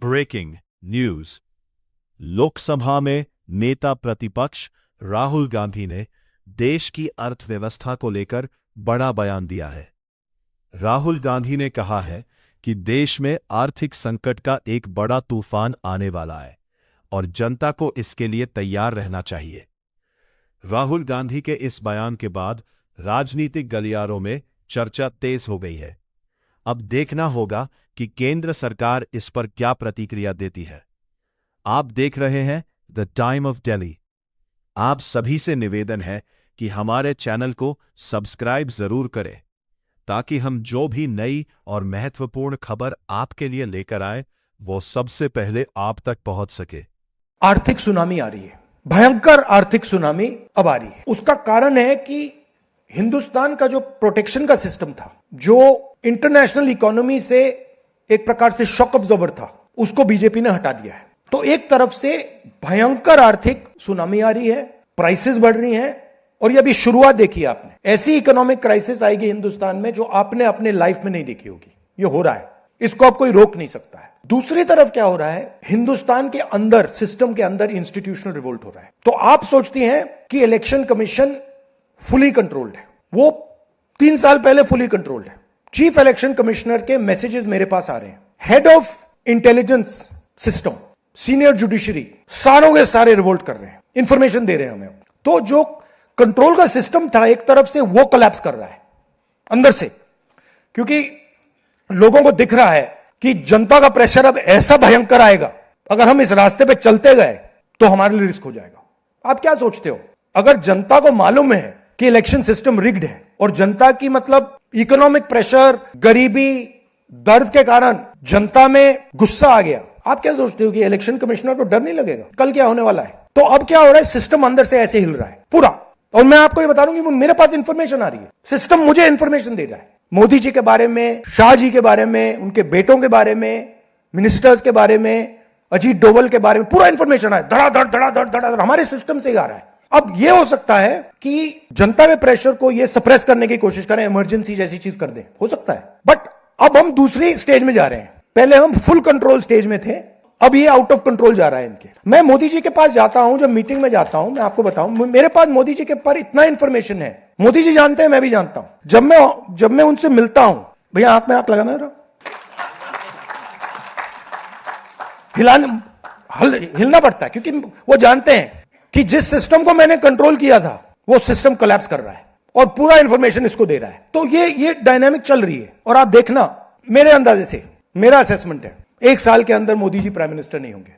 Breaking news. Lok Sabha में नेता प्रतिपक्ष राहुल गांधी ने देश की अर्थव्यवस्था को लेकर बड़ा बयान दिया है। राहुल गांधी ने कहा है कि देश में आर्थिक संकट का एक बड़ा तूफान आने वाला है और जनता को इसके लिए तैयार रहना चाहिए। राहुल गांधी के इस बयान के बाद राजनीतिक गलियारों में चर्चा तेज हो गई है। अब देखना होगा कि केंद्र सरकार इस पर क्या प्रतिक्रिया देती है। आप देख रहे हैं द टाइम ऑफ दिल्ली। आप सभी से निवेदन है कि हमारे चैनल को सब्सक्राइब जरूर करें ताकि हम जो भी नई और महत्वपूर्ण खबर आपके लिए लेकर आए वो सबसे पहले आप तक पहुंच सके। आर्थिक सुनामी आ रही है, भयंकर आर्थिक सुनामी अब आ रही है। उसका कारण है कि हिंदुस्तान का जो प्रोटेक्शन का सिस्टम था, जो इंटरनेशनल इकोनॉमी से एक प्रकार से शॉक अब्जॉर्बर था, उसको बीजेपी ने हटा दिया है। तो एक तरफ से भयंकर आर्थिक सुनामी आ रही है, प्राइसेस बढ़ रही हैं, और ये अभी शुरुआत देखी है आपने। ऐसी इकोनॉमिक क्राइसिस आएगी हिंदुस्तान में जो आपने अपने लाइफ में नहीं देखी होगी। ये हो रहा है, इसको अब कोई रोक नहीं सकता है। दूसरी तरफ क्या हो रहा है, हिंदुस्तान के अंदर, सिस्टम के अंदर इंस्टीट्यूशनल रिवोल्ट हो रहा है। तो आप सोचती हैं कि इलेक्शन कमीशन फुली कंट्रोल्ड है। वो 3 साल पहले फुली कंट्रोल्ड है। चीफ इलेक्शन कमिश्नर के मैसेजेस मेरे पास आ रहे हैं। Head of intelligence system, senior judiciary, सारों के सारे रिवोल्ट कर रहे हैं, इंफॉर्मेशन दे रहे हैं हमें। तो जो कंट्रोल का सिस्टम था एक तरफ से, वो कोलैप्स कर रहा है अंदर से, क्योंकि लोगों को दिख रहा है कि जनता का प्रेशर अब ऐसा भयंकर आएगा, अगर हम इस रास्ते पे चलते गए तो हमारे लिए रिस्क हो जाएगा। आप क्या सोचते हो, अगर जनता को मालूम है कि इलेक्शन सिस्टम रिग्ड है और जनता की मतलब इकोनॉमिक प्रेशर, गरीबी, दर्द के कारण जनता में गुस्सा आ गया, आप क्या सोचते हो कि इलेक्शन कमिश्नर को डर नहीं लगेगा कल क्या होने वाला है? तो अब क्या हो रहा है, सिस्टम अंदर से ऐसे हिल रहा है पूरा। और मैं आपको ये बता दूं कि मेरे पास इंफॉर्मेशन आ रही है, सिस्टम मुझे इंफॉर्मेशन दे रहा है मोदी जी के बारे में, शाह जी के बारे में, उनके बेटों के बारे में, मिनिस्टर्स के बारे में, अजीत डोवल के बारे में, पूरा इंफॉर्मेशन है। धड़ाधड़ धड़ाधड़ धड़ाधड़ हमारे सिस्टम से ही आ रहा है। अब यह हो सकता है कि जनता के प्रेशर को यह सप्रेस करने की कोशिश करें, इमरजेंसी जैसी चीज कर दें, हो सकता है। बट अब हम दूसरी स्टेज में जा रहे हैं। पहले हम फुल कंट्रोल स्टेज में थे, अब ये आउट ऑफ कंट्रोल जा रहा है इनके। मैं मोदी जी के पास जाता हूं, जब मीटिंग में जाता हूं, मैं आपको बताऊं, मेरे पास मोदी जी के पर इतना इंफॉर्मेशन है, मोदी जी जानते हैं, मैं भी जानता हूं। जब मैं उनसे मिलता हूं, भैया आंख में आंख लगाना जरा, हिलना पड़ता है, क्योंकि वो जानते हैं कि जिस सिस्टम को मैंने कंट्रोल किया था वो सिस्टम कोलैप्स कर रहा है और पूरा इंफॉर्मेशन इसको दे रहा है। तो ये डायनामिक चल रही है। और आप देखना, मेरे अंदाजे से, मेरा असेसमेंट है, 1 साल के अंदर मोदी जी प्राइम मिनिस्टर नहीं होंगे।